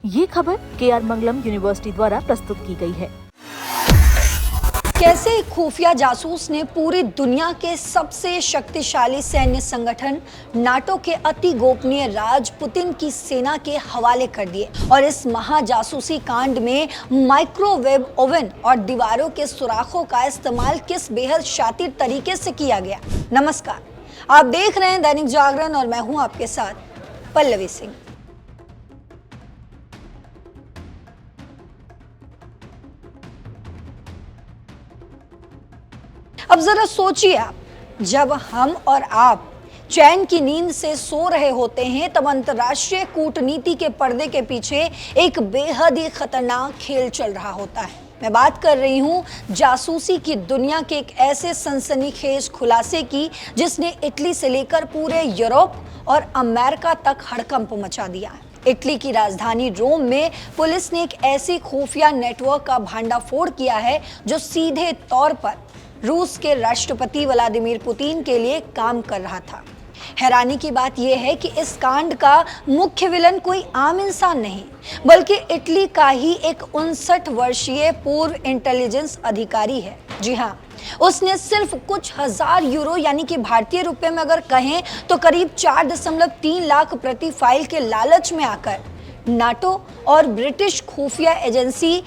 ये खबर KR मंगलम university द्वारा प्रस्तुत की गई है। कैसे एक खुफिया जासूस ने पूरी दुनिया के सबसे शक्तिशाली सैन्य संगठन नाटो के अति गोपनीय राज पुतिन की सेना के हवाले कर दिए, और इस महाजासूसी कांड में माइक्रोवेव ओवन और दीवारों के सुराखों का इस्तेमाल किस बेहद शातिर तरीके से किया गया। नमस्कार, आप देख रहे हैं दैनिक जागरण और मैं हूं आपके साथ पल्लवी सिंह। अब जरा सोचिए आप, जब हम और आप चैन की नींद से सो रहे होते हैं तब अंतर्राष्ट्रीय कूटनीति के पर्दे के पीछे एक बेहद ही खतरनाक खेल चल रहा होता है। मैं बात कर रही हूं जासूसी की दुनिया के एक ऐसे सनसनीखेज खुलासे की जिसने इटली से लेकर पूरे यूरोप और अमेरिका तक हड़कंप मचा दिया है। इटली की राजधानी रोम में पुलिस ने एक ऐसी खुफिया नेटवर्क का भांडाफोड़ किया है जो सीधे तौर पर रूस के राष्ट्रपति व्लादिमीर पुतिन के लिए काम कर रहा था। हैरानी की बात यह है कि इस कांड का मुख्य विलन कोई आम इंसान नहीं, बल्कि इटली का ही एक 59 वर्षीय पूर्व इंटेलिजेंस अधिकारी है। जी हाँ, उसने सिर्फ कुछ हजार यूरो यानी कि भारतीय रुपए में अगर कहें तो करीब 4.3 लाख प्रति फाइल के लालच में आकर नाटो और ब्रिटिश खुफिया एजेंसी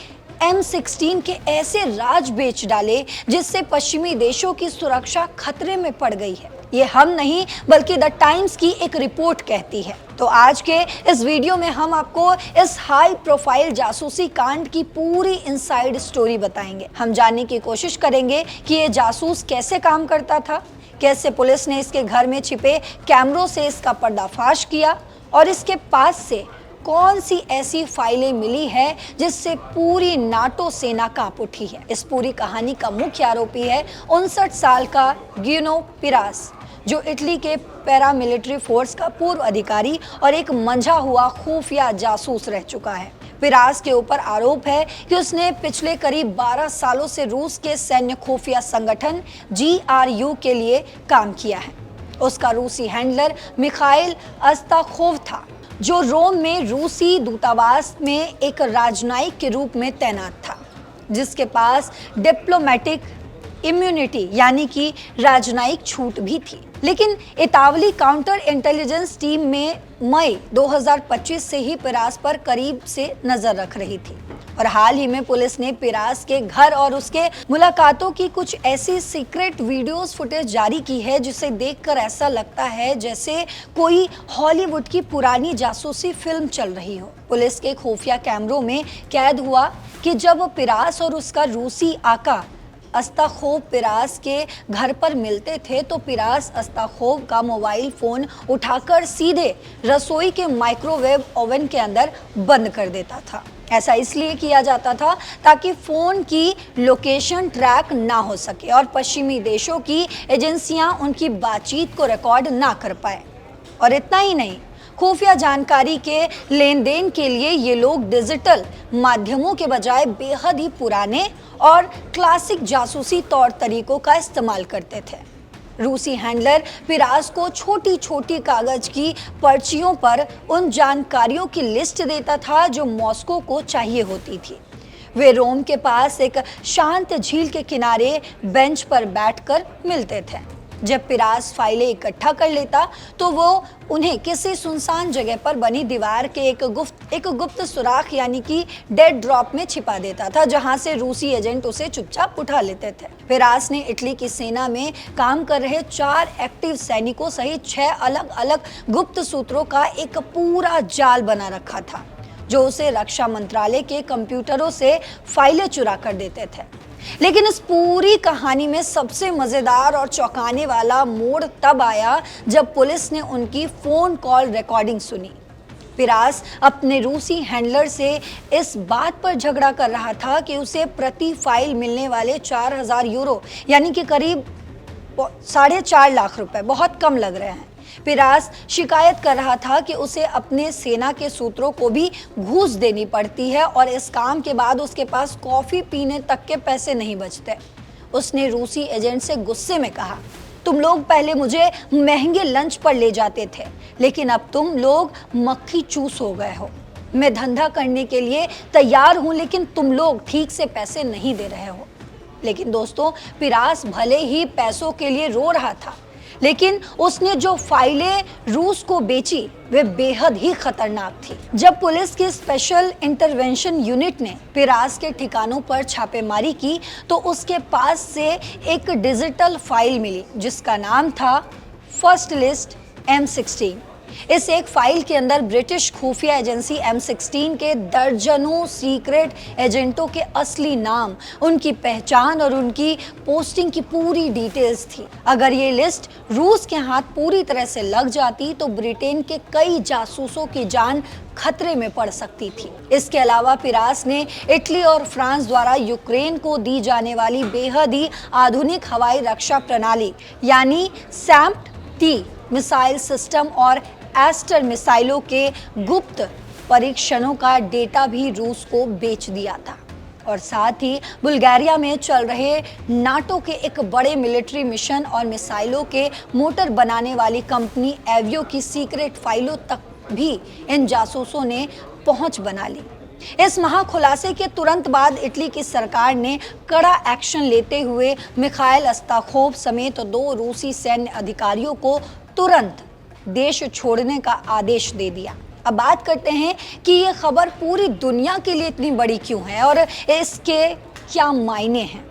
M16 के ऐसे राज बेच डाले जिससे पश्चिमी देशों की सुरक्षा खतरे में पड़ गई है। ये हम नहीं बल्कि द टाइम्स की एक रिपोर्ट कहती है। तो आज के इस वीडियो में हम आपको इस हाई प्रोफाइल जासूसी कांड की पूरी इनसाइड स्टोरी बताएंगे। हम जानने की कोशिश करेंगे कि ये जासूस कैसे काम करता था, कैसे पुलिस ने इसके घर में छिपे कैमरों से इसका पर्दाफाश किया और इसके पास से कौन सी ऐसी फाइलें मिली है जिससे पूरी नाटो सेना कांप उठी है। इस पूरी कहानी का मुख्य आरोपी है 59 साल का गिनो पिरास, जो इटली के पैरामिलिट्री फोर्स का पूर्व अधिकारी और एक मंझा हुआ खुफिया जासूस रह चुका है। पिरास के ऊपर आरोप है कि उसने पिछले करीब 12 सालों से रूस के सैन्य खुफिया संगठन GRU के लिए काम किया है। उसका रूसी हैंडलर मिखाइल अस्ताखोव था, जो रोम में रूसी दूतावास में एक राजनयिक के रूप में तैनात था, जिसके पास डिप्लोमेटिक इम्यूनिटी यानी कि राजनयिक छूट भी थी। लेकिन इतावली काउंटर इंटेलिजेंस टीम में मई 2025 से ही पिरास पर करीब से नजर रख रही थी, और हाल ही में पुलिस ने पिरास के घर और उसके मुलाकातों की कुछ ऐसी सीक्रेट वीडियोस फुटेज जारी की है जिसे देखकर ऐसा लगता है जैसे कोई हॉलीवुड की पुरानी जासूसी फिल्म चल रही हो। पुलिस के खुफिया कैमरों में कैद हुआ कि जब पिरास और उसका रूसी आका अस्ताखोव पिरास के घर पर मिलते थे तो पिरास अस्ताखोव का मोबाइल फोन उठाकर सीधे रसोई के माइक्रोवेव ओवन के अंदर बंद कर देता था। ऐसा इसलिए किया जाता था ताकि फोन की लोकेशन ट्रैक ना हो सके और पश्चिमी देशों की एजेंसियां उनकी बातचीत को रिकॉर्ड ना कर पाए। और इतना ही नहीं, खुफिया जानकारी के लेन देन के लिए ये लोग डिजिटल माध्यमों के बजाय बेहद ही पुराने और क्लासिक जासूसी तौर तरीकों का इस्तेमाल करते थे। रूसी हैंडलर पिरास को छोटी छोटी कागज की पर्चियों पर उन जानकारियों की लिस्ट देता था जो मॉस्को को चाहिए होती थी। वे रोम के पास एक शांत झील के किनारे बेंच पर बैठकर मिलते थे। जब पिरास फाइलें इकट्ठा कर लेता तो वो उन्हें किसी सुनसान जगह पर बनी दीवार के एक गुप्त सुराख यानी कि डेड ड्रॉप में छिपा देता था, जहां से रूसी एजेंट उसे चुपचाप उठा लेते थे। पिरास ने इटली की सेना में काम कर रहे 4 एक्टिव सैनिकों सहित 6 अलग अलग गुप्त सूत्रों का एक पूरा जाल बना रखा था, जो उसे रक्षा मंत्रालय के कंप्यूटरों से फाइलें चुरा कर देते थे। लेकिन इस पूरी कहानी में सबसे मजेदार और चौंकाने वाला मोड़ तब आया जब पुलिस ने उनकी फोन कॉल रिकॉर्डिंग सुनी। पिरास अपने रूसी हैंडलर से इस बात पर झगड़ा कर रहा था कि उसे प्रति फाइल मिलने वाले 4000 यूरो यानी कि करीब 4.5 लाख रुपए बहुत कम लग रहे हैं। पिरास शिकायत कर रहा था कि उसे अपने सेना के सूत्रों को भी घूस देनी पड़ती है और इस काम के बाद उसके पास कॉफी पीने तक के पैसे नहीं बचते। उसने रूसी एजेंट से गुस्से में कहा, तुम लोग पहले मुझे महंगे लंच पर ले जाते थे, लेकिन अब तुम लोग मक्खी चूस हो गए हो। मैं धंधा करने के लिए तैयार हूं, लेकिन तुम लोग ठीक से पैसे नहीं दे रहे हो। लेकिन दोस्तों, फिरास भले ही पैसों के लिए रो रहा था, लेकिन उसने जो फाइलें रूस को बेची वे बेहद ही खतरनाक थी। जब पुलिस की स्पेशल इंटरवेंशन यूनिट ने फिरास के ठिकानों पर छापेमारी की तो उसके पास से एक डिजिटल फाइल मिली जिसका नाम था फर्स्ट लिस्ट M16। इस एक फाइल के अंदर ब्रिटिश खुफिया एजेंसी M16 के दर्जनों सीक्रेट एजेंटों के असली नाम, उनकी पहचान और उनकी पोस्टिंग की पूरी डिटेल्स थी। अगर ये लिस्ट रूस के हाथ पूरी तरह से लग जाती तो ब्रिटेन के कई जासूसों की जान खतरे में पड़ सकती थी। इसके अलावा फिरास ने इटली और फ्रांस द्वारा यूक्रेन को दी जाने वाली बेहद ही आधुनिक हवाई रक्षा प्रणाली यानी SAMP-T मिसाइल सिस्टम और एस्टर मिसाइलों के गुप्त परीक्षणों का डेटा भी रूस को बेच दिया था। और साथ ही बुल्गारिया में चल रहे नाटो के एक बड़े मिलिट्री मिशन और मिसाइलों के मोटर बनाने वाली कंपनी एवियो की सीक्रेट फाइलों तक भी इन जासूसों ने पहुंच बना ली। इस महाखुलासे के तुरंत बाद इटली की सरकार ने कड़ा एक्शन लेते हुए मिखाइल अस्ताखोव समेत 2 रूसी सैन्य अधिकारियों को तुरंत देश छोड़ने का आदेश दे दिया। अब बात करते हैं कि ये खबर पूरी दुनिया के लिए इतनी बड़ी क्यों है और इसके क्या मायने हैं।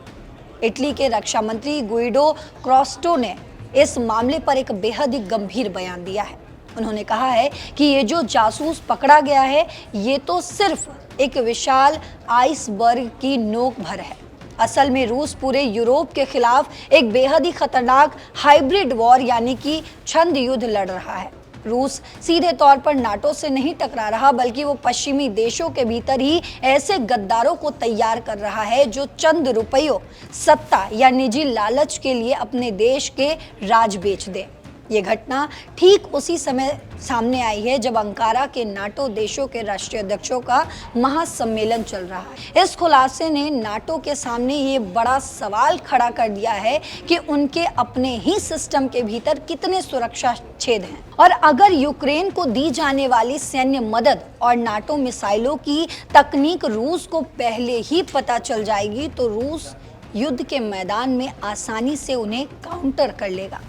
इटली के रक्षा मंत्री गुइडो क्रॉस्टो ने इस मामले पर एक बेहद ही गंभीर बयान दिया है। उन्होंने कहा है कि ये जो जासूस पकड़ा गया है ये तो सिर्फ एक विशाल आइसबर्ग की नोक भर है। असल में रूस पूरे यूरोप के खिलाफ एक बेहद ही खतरनाक हाइब्रिड वॉर यानी कि छंद युद्ध लड़ रहा है। रूस सीधे तौर पर नाटो से नहीं टकरा रहा, बल्कि वो पश्चिमी देशों के भीतर ही ऐसे गद्दारों को तैयार कर रहा है जो चंद रुपयों, सत्ता या निजी लालच के लिए अपने देश के राज बेच दें। ये घटना ठीक उसी समय सामने आई है जब अंकारा के नाटो देशों के राष्ट्रीय अध्यक्षों का महासम्मेलन चल रहा है। इस खुलासे ने नाटो के सामने ये बड़ा सवाल खड़ा कर दिया है कि उनके अपने ही सिस्टम के भीतर कितने सुरक्षा छेद हैं और अगर यूक्रेन को दी जाने वाली सैन्य मदद और नाटो मिसाइलों की तकनीक रूस को पहले ही पता चल जाएगी तो रूस युद्ध के मैदान में आसानी से उन्हें काउंटर कर लेगा।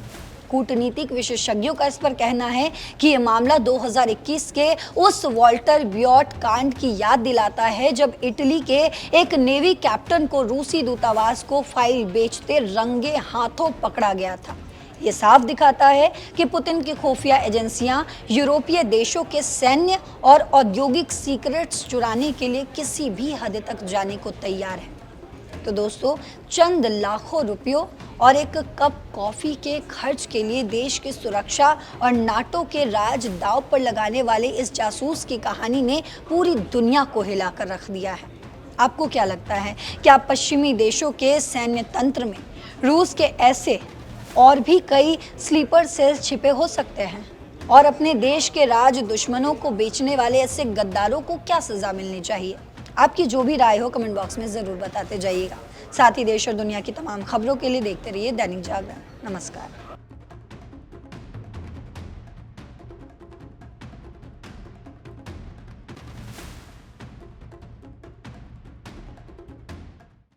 कूटनीतिक विशेषज्ञों का इस पर कहना है कि यह मामला 2021 के उस वॉल्टर बियोट कांड की याद दिलाता है जब इटली के एक नेवी कैप्टन को रूसी दूतावास को फाइल बेचते रंगे हाथों पकड़ा गया था। ये साफ दिखाता है कि पुतिन की खुफिया एजेंसियां यूरोपीय देशों के सैन्य और औद्योगिक सीक्रेट्स चुराने के लिए किसी भी हद तक जाने को तैयार है। तो दोस्तों, चंद लाखों रुपयों और एक कप कॉफी के खर्च के लिए देश की सुरक्षा और नाटो के राज दांव पर लगाने वाले इस जासूस की कहानी ने पूरी दुनिया को हिलाकर रख दिया है। आपको क्या लगता है, क्या पश्चिमी देशों के सैन्य तंत्र में रूस के ऐसे और भी कई स्लीपर सेल्स छिपे हो सकते हैं और अपने देश के राज दुश्मनों को बेचने वाले ऐसे गद्दारों को क्या सजा मिलनी चाहिए? आपकी जो भी राय हो कमेंट बॉक्स में ज़रूर बताते जाइएगा। साथ ही देश और दुनिया की तमाम खबरों के लिए देखते रहिए दैनिक जागरण। नमस्कार।